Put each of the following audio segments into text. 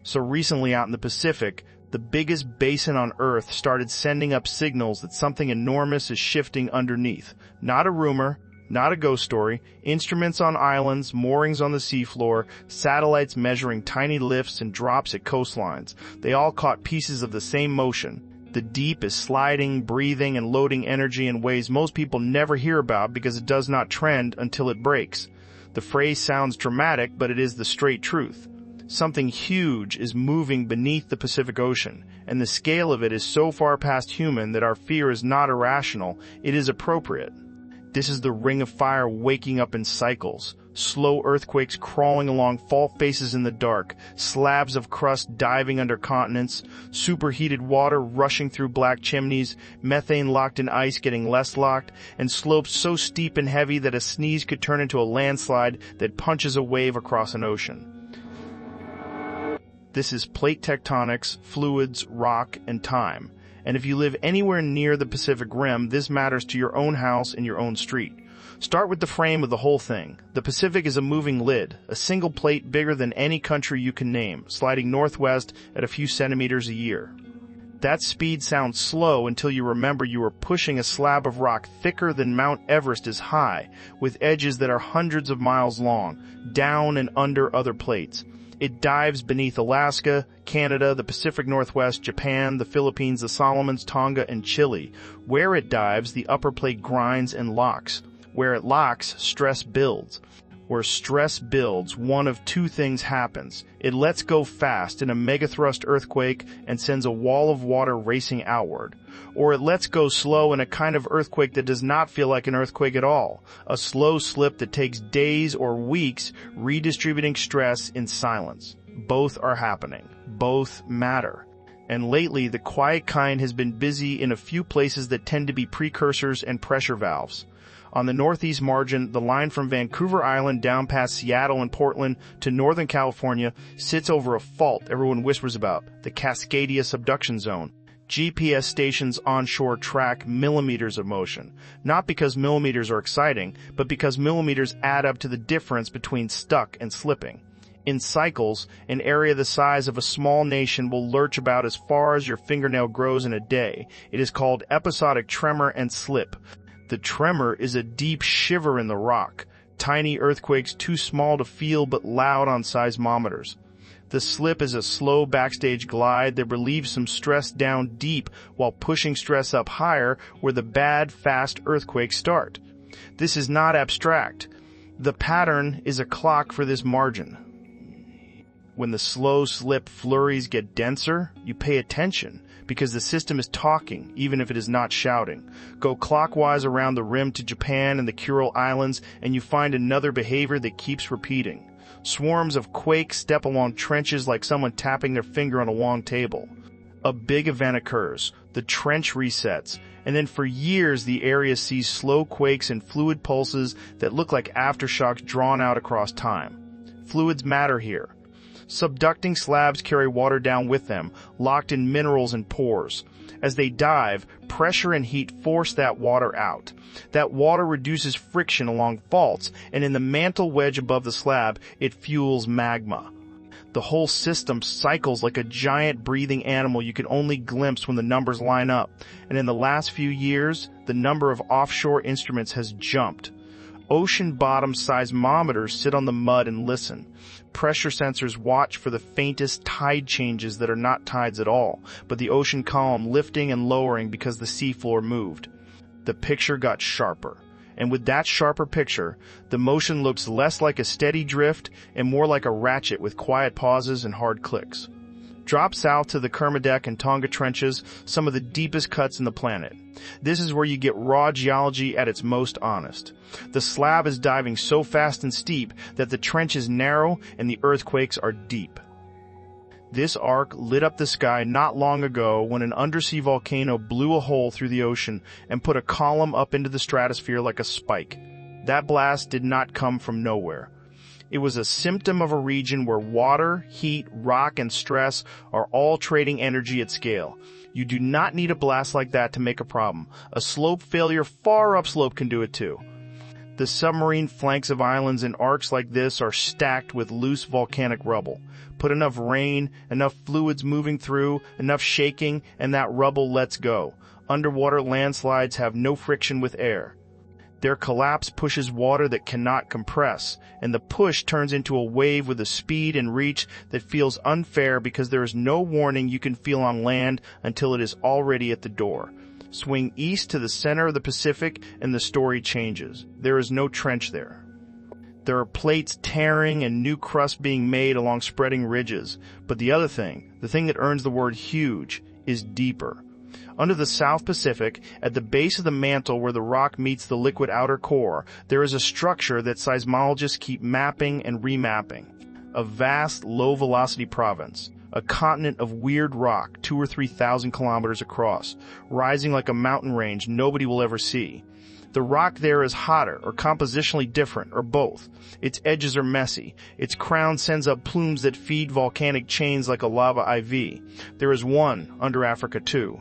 So recently out in the Pacific, the biggest basin on Earth started sending up signals that something enormous is shifting underneath. Not a rumor, not a ghost story. Instruments on islands, moorings on the seafloor, satellites measuring tiny lifts and drops at coastlines. They all caught pieces of the same motion. The deep is sliding, breathing, and loading energy in ways most people never hear about because it does not trend until it breaks. The phrase sounds dramatic, but it is the straight truth. Something huge is moving beneath the Pacific Ocean, and the scale of it is so far past human that our fear is not irrational, it is appropriate. This is the ring of fire waking up in cycles, slow earthquakes crawling along fault faces in the dark, slabs of crust diving under continents, superheated water rushing through black chimneys, methane locked in ice getting less locked, and slopes so steep and heavy that a sneeze could turn into a landslide that punches a wave across an ocean. This is plate tectonics, fluids, rock, and time. And if you live anywhere near the Pacific Rim, this matters to your own house and your own street. Start with the frame of the whole thing. The Pacific is a moving lid, a single plate bigger than any country you can name, sliding northwest at a few centimeters a year. That speed sounds slow until you remember you are pushing a slab of rock thicker than Mount Everest is high, with edges that are hundreds of miles long, down and under other plates. It dives beneath Alaska, Canada, the Pacific Northwest, Japan, the Philippines, the Solomons, Tonga, and Chile. Where it dives, the upper plate grinds and locks. Where it locks, stress builds. Where stress builds, one of two things happens. It lets go fast in a megathrust earthquake and sends a wall of water racing outward. Or it lets go slow in a kind of earthquake that does not feel like an earthquake at all. A slow slip that takes days or weeks, redistributing stress in silence. Both are happening. Both matter. And lately, the quiet kind has been busy in a few places that tend to be precursors and pressure valves. On the northeast margin, the line from Vancouver Island down past Seattle and Portland to Northern California sits over a fault everyone whispers about, the Cascadia subduction zone. GPS stations onshore track millimeters of motion, not because millimeters are exciting, but because millimeters add up to the difference between stuck and slipping. In cycles, an area the size of a small nation will lurch about as far as your fingernail grows in a day. It is called episodic tremor and slip. The tremor is a deep shiver in the rock, tiny earthquakes too small to feel but loud on seismometers. The slip is a slow backstage glide that relieves some stress down deep while pushing stress up higher where the bad, fast earthquakes start. This is not abstract. The pattern is a clock for this margin. When the slow slip flurries get denser, you pay attention, because the system is talking, even if it is not shouting. Go clockwise around the rim to Japan and the Kuril Islands, and you find another behavior that keeps repeating. Swarms of quakes step along trenches like someone tapping their finger on a long table. A big event occurs. The trench resets, and then for years the area sees slow quakes and fluid pulses that look like aftershocks drawn out across time. Fluids matter here. Subducting slabs carry water down with them, locked in minerals and pores. As they dive, pressure and heat force that water out. That water reduces friction along faults, and in the mantle wedge above the slab, it fuels magma. The whole system cycles like a giant breathing animal you can only glimpse when the numbers line up. And in the last few years, the number of offshore instruments has jumped. Ocean bottom seismometers sit on the mud and listen. Pressure sensors watch for the faintest tide changes that are not tides at all, but the ocean column lifting and lowering because the seafloor moved. The picture got sharper. And with that sharper picture, the motion looks less like a steady drift and more like a ratchet with quiet pauses and hard clicks. Drop south to the Kermadec and Tonga trenches, some of the deepest cuts in the planet. This is where you get raw geology at its most honest. The slab is diving so fast and steep that the trench is narrow and the earthquakes are deep. This arc lit up the sky not long ago when an undersea volcano blew a hole through the ocean and put a column up into the stratosphere like a spike. That blast did not come from nowhere. It was a symptom of a region where water, heat, rock, and stress are all trading energy at scale. You do not need a blast like that to make a problem. A slope failure far upslope can do it too. The submarine flanks of islands in arcs like this are stacked with loose volcanic rubble. Put enough rain, enough fluids moving through, enough shaking, and that rubble lets go. Underwater landslides have no friction with air. Their collapse pushes water that cannot compress, and the push turns into a wave with a speed and reach that feels unfair because there is no warning you can feel on land until it is already at the door. Swing east to the center of the Pacific and the story changes. There is no trench there. There are plates tearing and new crust being made along spreading ridges. But the other thing, the thing that earns the word huge, is deeper. Under the South Pacific, at the base of the mantle where the rock meets the liquid outer core, there is a structure that seismologists keep mapping and remapping. A vast, low-velocity province. A continent of weird rock 2,000 or 3,000 kilometers across, rising like a mountain range nobody will ever see. The rock there is hotter or compositionally different or both. Its edges are messy. Its crown sends up plumes that feed volcanic chains like a lava IV. There is one under Africa too.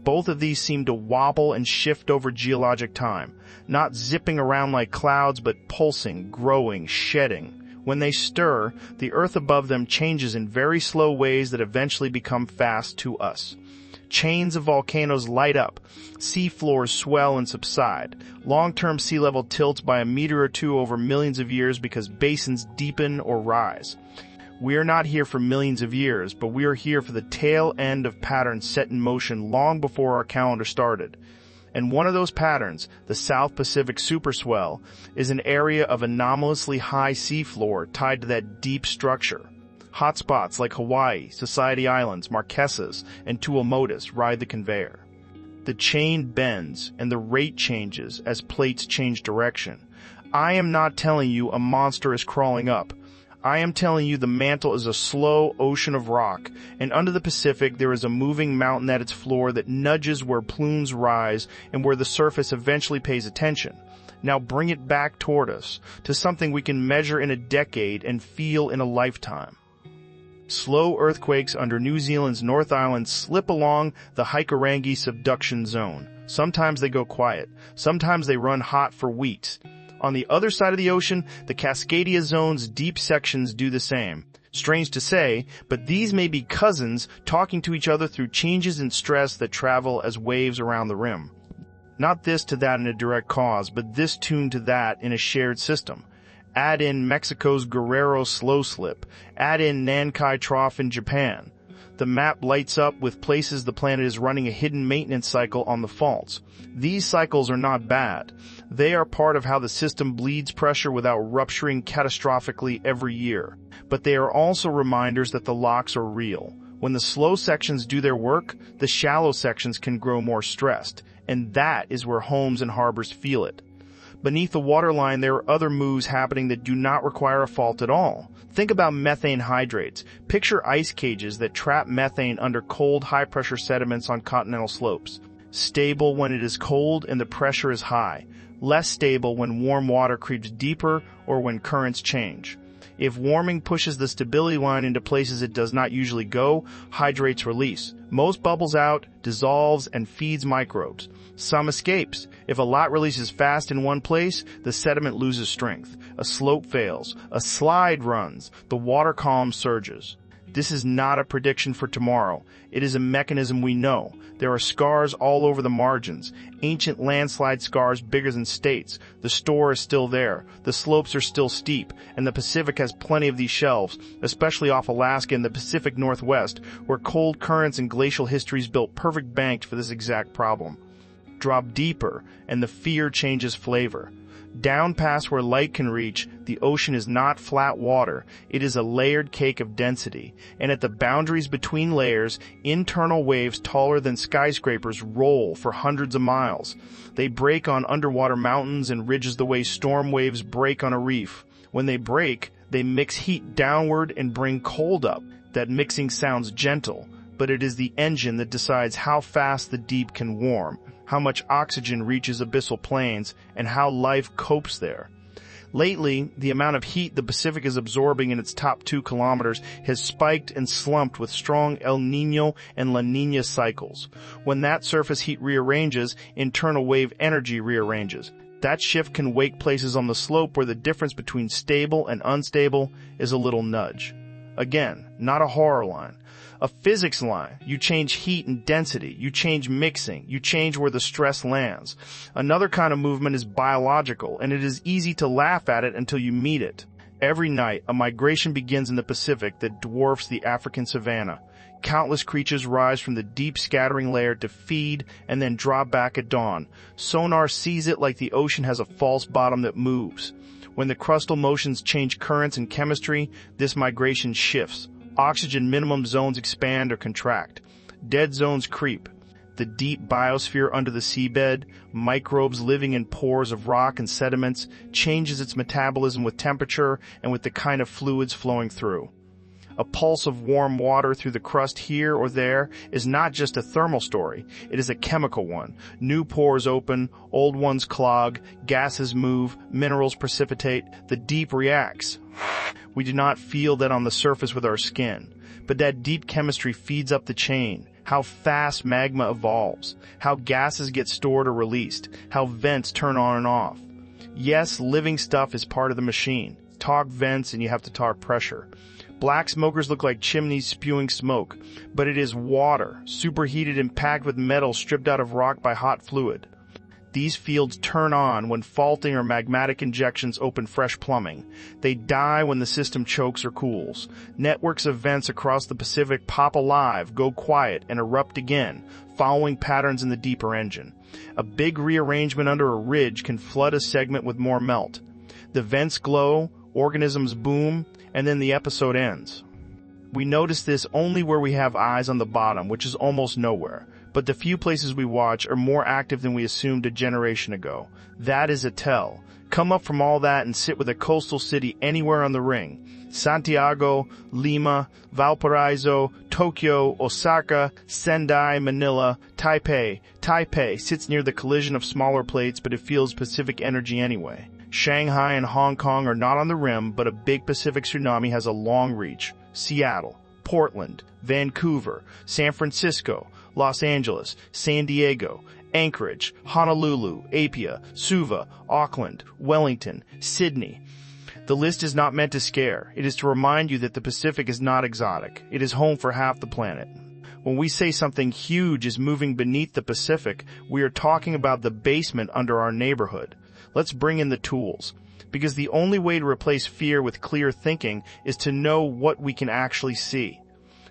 Both of these seem to wobble and shift over geologic time, not zipping around like clouds but pulsing, growing, shedding. When they stir, the earth above them changes in very slow ways that eventually become fast to us. Chains of volcanoes light up, sea floors swell and subside, long-term sea level tilts by a meter or two over millions of years because basins deepen or rise. We are not here for millions of years, but we are here for the tail end of patterns set in motion long before our calendar started. And one of those patterns, the South Pacific superswell, is an area of anomalously high seafloor tied to that deep structure. Hotspots like Hawaii, Society Islands, Marquesas, and Tuamotus ride the conveyor. The chain bends and the rate changes as plates change direction. I am not telling you a monster is crawling up. I am telling you the mantle is a slow ocean of rock, and under the Pacific there is a moving mountain at its floor that nudges where plumes rise and where the surface eventually pays attention. Now bring it back toward us, to something we can measure in a decade and feel in a lifetime. Slow earthquakes under New Zealand's North Island slip along the Haikurangi subduction zone. Sometimes they go quiet. Sometimes they run hot for weeks. On the other side of the ocean, the Cascadia zone's deep sections do the same. Strange to say, but these may be cousins talking to each other through changes in stress that travel as waves around the rim. Not this to that in a direct cause, but this tuned to that in a shared system. Add in Mexico's Guerrero slow slip. Add in Nankai Trough in Japan. The map lights up with places the planet is running a hidden maintenance cycle on the faults. These cycles are not bad. They are part of how the system bleeds pressure without rupturing catastrophically every year. But they are also reminders that the locks are real. When the slow sections do their work, the shallow sections can grow more stressed. And that is where homes and harbors feel it. Beneath the waterline, there are other moves happening that do not require a fault at all. Think about methane hydrates. Picture ice cages that trap methane under cold, high-pressure sediments on continental slopes. Stable when it is cold and the pressure is high. Less stable when warm water creeps deeper or when currents change. If warming pushes the stability line into places it does not usually go, hydrates release. Most bubbles out, dissolves, and feeds microbes. Some escapes. If a lot releases fast in one place, the sediment loses strength. A slope fails. A slide runs. The water column surges. This is not a prediction for tomorrow. It is a mechanism we know. There are scars all over the margins. Ancient landslide scars bigger than states. The store is still there. The slopes are still steep. And the Pacific has plenty of these shelves, especially off Alaska and the Pacific Northwest, where cold currents and glacial histories built perfect banks for this exact problem. Drop deeper, and the fear changes flavor. Down past where light can reach, the ocean is not flat water. It is a layered cake of density. And at the boundaries between layers, internal waves taller than skyscrapers roll for hundreds of miles. They break on underwater mountains and ridges the way storm waves break on a reef. When they break, they mix heat downward and bring cold up. That mixing sounds gentle, but it is the engine that decides how fast the deep can warm, how much oxygen reaches abyssal plains, and how life copes there. Lately, the amount of heat the Pacific is absorbing in its top 2 kilometers has spiked and slumped with strong El Niño and La Niña cycles. When that surface heat rearranges, internal wave energy rearranges. That shift can wake places on the slope where the difference between stable and unstable is a little nudge. Again, not a horror line. A physics line. You change heat and density. You change mixing. You change where the stress lands. Another kind of movement is biological, and it is easy to laugh at it until you meet it. Every night, a migration begins in the Pacific that dwarfs the African savanna. Countless creatures rise from the deep scattering layer to feed and then drop back at dawn. Sonar sees it like the ocean has a false bottom that moves. When the crustal motions change currents and chemistry, this migration shifts. Oxygen minimum zones expand or contract. Dead zones creep. The deep biosphere under the seabed, microbes living in pores of rock and sediments, changes its metabolism with temperature and with the kind of fluids flowing through. A pulse of warm water through the crust here or there is not just a thermal story, it is a chemical one. New pores open, old ones clog, gases move, minerals precipitate, the deep reacts. We do not feel that on the surface with our skin, but that deep chemistry feeds up the chain. How fast magma evolves, how gases get stored or released, how vents turn on and off. Yes, living stuff is part of the machine. Talk vents and you have to talk pressure. Black smokers look like chimneys spewing smoke, but it is water, superheated and packed with metal stripped out of rock by hot fluid. These fields turn on when faulting or magmatic injections open fresh plumbing. They die when the system chokes or cools. Networks of vents across the Pacific pop alive, go quiet, and erupt again, following patterns in the deeper engine. A big rearrangement under a ridge can flood a segment with more melt. The vents glow, organisms boom, and then the episode ends. We notice this only where we have eyes on the bottom, which is almost nowhere. But the few places we watch are more active than we assumed a generation ago. That is a tell. Come up from all that and sit with a coastal city anywhere on the ring. Santiago, Lima, Valparaiso, Tokyo, Osaka, Sendai, Manila, Taipei. Taipei sits near the collision of smaller plates, but it feels Pacific energy anyway. Shanghai and Hong Kong are not on the rim, but a big Pacific tsunami has a long reach. Seattle, Portland, Vancouver, San Francisco, Los Angeles, San Diego, Anchorage, Honolulu, Apia, Suva, Auckland, Wellington, Sydney. The list is not meant to scare. It is to remind you that the Pacific is not exotic. It is home for half the planet. When we say something huge is moving beneath the Pacific, we are talking about the basement under our neighborhood. Let's bring in the tools. Because the only way to replace fear with clear thinking is to know what we can actually see.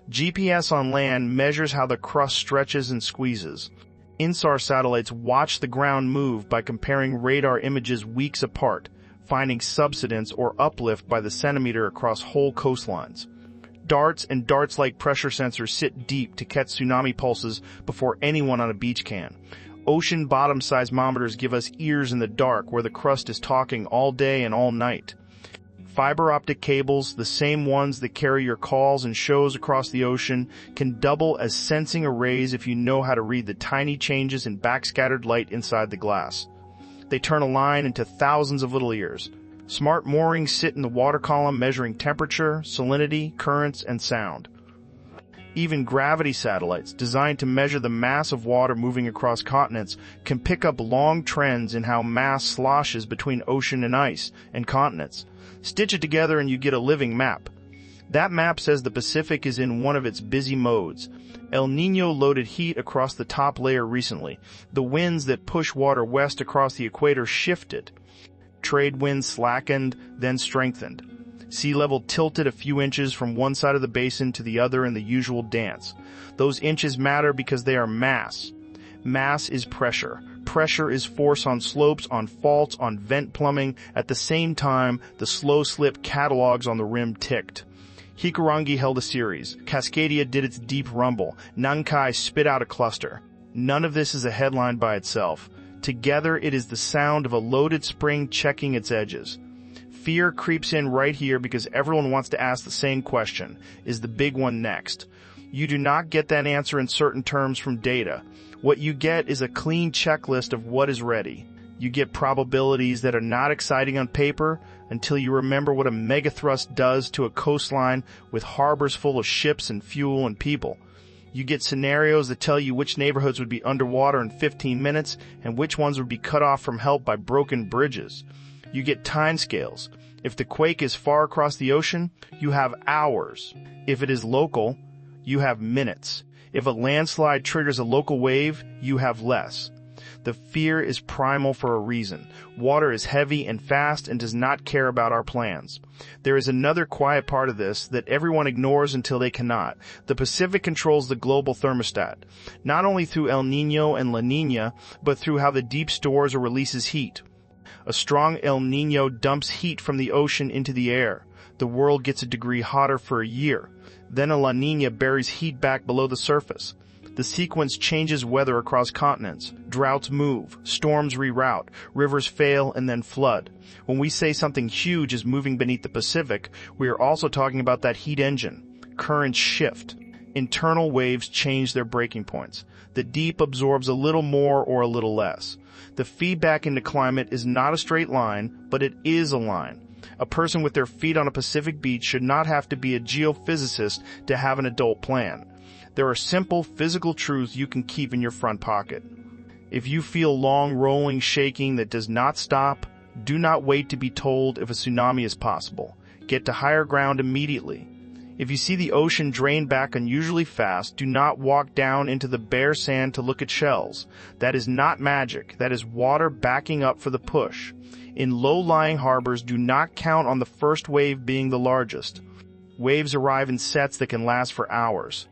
GPS on land measures how the crust stretches and squeezes. INSAR satellites watch the ground move by comparing radar images weeks apart, finding subsidence or uplift by the centimeter across whole coastlines. Darts and darts-like pressure sensors sit deep to catch tsunami pulses before anyone on a beach can. Ocean bottom seismometers give us ears in the dark where the crust is talking all day and all night. Fiber optic cables, the same ones that carry your calls and shows across the ocean, can double as sensing arrays if you know how to read the tiny changes in backscattered light inside the glass. They turn a line into thousands of little ears. Smart moorings sit in the water column measuring temperature, salinity, currents, and sound. Even gravity satellites, designed to measure the mass of water moving across continents, can pick up long trends in how mass sloshes between ocean and ice and continents. Stitch it together and you get a living map. That map says the Pacific is in one of its busy modes. El Niño loaded heat across the top layer recently. The winds that push water west across the equator shifted. Trade winds slackened, then strengthened. Sea level tilted a few inches from one side of the basin to the other in the usual dance. Those inches matter because they are mass. Mass is pressure. Pressure is force on slopes, on faults, on vent plumbing. At the same time, the slow slip catalogs on the rim ticked. Hikurangi held a series. Cascadia did its deep rumble. Nankai spit out a cluster. None of this is a headline by itself. Together, it is the sound of a loaded spring checking its edges. Fear creeps in right here because everyone wants to ask the same question. Is the big one next? You do not get that answer in certain terms from data. What you get is a clean checklist of what is ready. You get probabilities that are not exciting on paper until you remember what a megathrust does to a coastline with harbors full of ships and fuel and people. You get scenarios that tell you which neighborhoods would be underwater in 15 minutes and which ones would be cut off from help by broken bridges. You get timescales. If the quake is far across the ocean, you have hours. If it is local, you have minutes. If a landslide triggers a local wave, you have less. The fear is primal for a reason. Water is heavy and fast and does not care about our plans. There is another quiet part of this that everyone ignores until they cannot. The Pacific controls the global thermostat, not only through El Niño and La Niña, but through how the deep stores or releases heat. A strong El Niño dumps heat from the ocean into the air. The world gets a degree hotter for a year. Then a La Niña buries heat back below the surface. The sequence changes weather across continents. Droughts move, storms reroute, rivers fail and then flood. When we say something huge is moving beneath the Pacific, we are also talking about that heat engine. Currents shift. Internal waves change their breaking points. The deep absorbs a little more or a little less. The feedback into climate is not a straight line, but it is a line. A person with their feet on a Pacific beach should not have to be a geophysicist to have an adult plan. There are simple physical truths you can keep in your front pocket. If you feel long rolling shaking that does not stop, do not wait to be told if a tsunami is possible. Get to higher ground immediately. If you see the ocean drain back unusually fast, do not walk down into the bare sand to look at shells. That is not magic. That is water backing up for the push. In low-lying harbors, do not count on the first wave being the largest. Waves arrive in sets that can last for hours.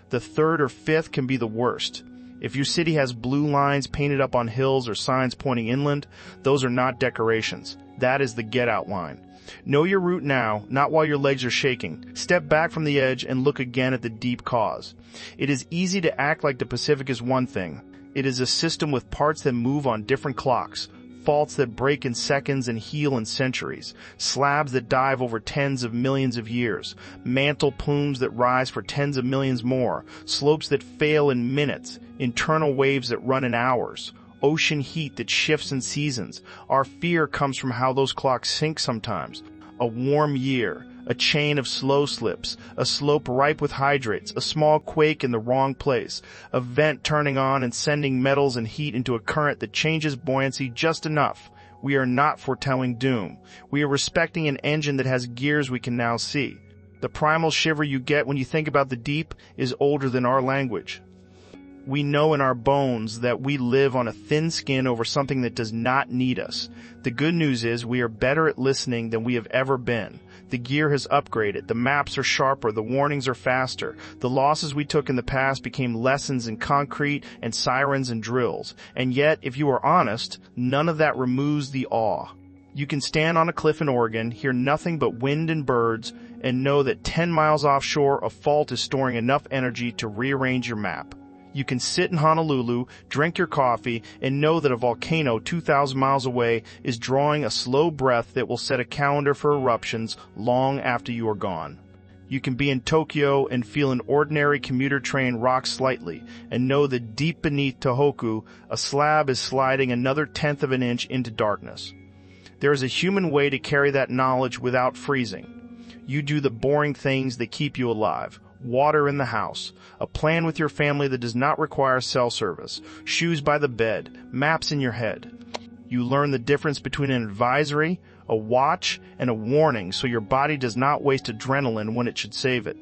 The third or fifth can be the worst. If your city has blue lines painted up on hills or signs pointing inland, those are not decorations. That is the get-out line. Know your route now, not while your legs are shaking. Step back from the edge and look again at the deep cause. It is easy to act like the Pacific is one thing. It is a system with parts that move on different clocks, faults that break in seconds and heal in centuries, slabs that dive over tens of millions of years, mantle plumes that rise for tens of millions more, slopes that fail in minutes, internal waves that run in hours, ocean heat that shifts in seasons. Our fear comes from how those clocks sync sometimes. A warm year, a chain of slow slips, a slope ripe with hydrates, a small quake in the wrong place, a vent turning on and sending metals and heat into a current that changes buoyancy just enough. We are not foretelling doom. We are respecting an engine that has gears we can now see. The primal shiver you get when you think about the deep is older than our language. We know in our bones that we live on a thin skin over something that does not need us. The good news is we are better at listening than we have ever been. The gear has upgraded, the maps are sharper, the warnings are faster. The losses we took in the past became lessons in concrete and sirens and drills. And yet, if you are honest, none of that removes the awe. You can stand on a cliff in Oregon, hear nothing but wind and birds, and know that 10 miles offshore a fault is storing enough energy to rearrange your map. You can sit in Honolulu, drink your coffee, and know that a volcano 2,000 miles away is drawing a slow breath that will set a calendar for eruptions long after you are gone. You can be in Tokyo and feel an ordinary commuter train rock slightly, and know that deep beneath Tohoku, a slab is sliding another tenth of an inch into darkness. There is a human way to carry that knowledge without freezing. You do the boring things that keep you alive. Water in the house, a plan with your family that does not require cell service, shoes by the bed, maps in your head. You learn the difference between an advisory, a watch, and a warning so your body does not waste adrenaline when it should save it.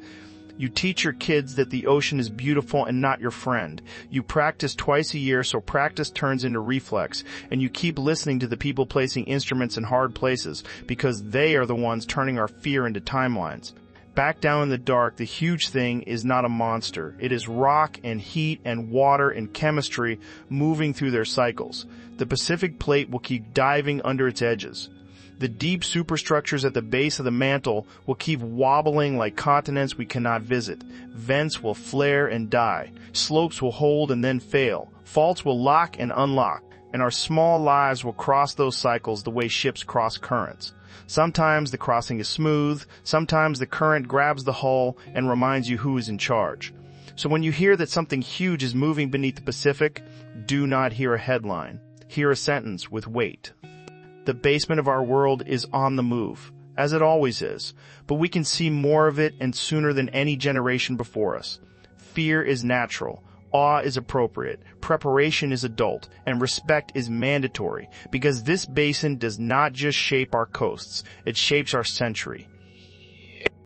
You teach your kids that the ocean is beautiful and not your friend. You practice twice a year so practice turns into reflex, and you keep listening to the people placing instruments in hard places because they are the ones turning our fear into timelines. Back down in the dark, the huge thing is not a monster. It is rock and heat and water and chemistry moving through their cycles. The Pacific plate will keep diving under its edges. The deep superstructures at the base of the mantle will keep wobbling like continents we cannot visit. Vents will flare and die. Slopes will hold and then fail. Faults will lock and unlock. And our small lives will cross those cycles the way ships cross currents. Sometimes the crossing is smooth, sometimes the current grabs the hull and reminds you who is in charge. So when you hear that something huge is moving beneath the Pacific, do not hear a headline. Hear a sentence with weight. The basement of our world is on the move, as it always is, but we can see more of it and sooner than any generation before us. Fear is natural. Awe is appropriate, preparation is adult, and respect is mandatory, because this basin does not just shape our coasts, it shapes our century.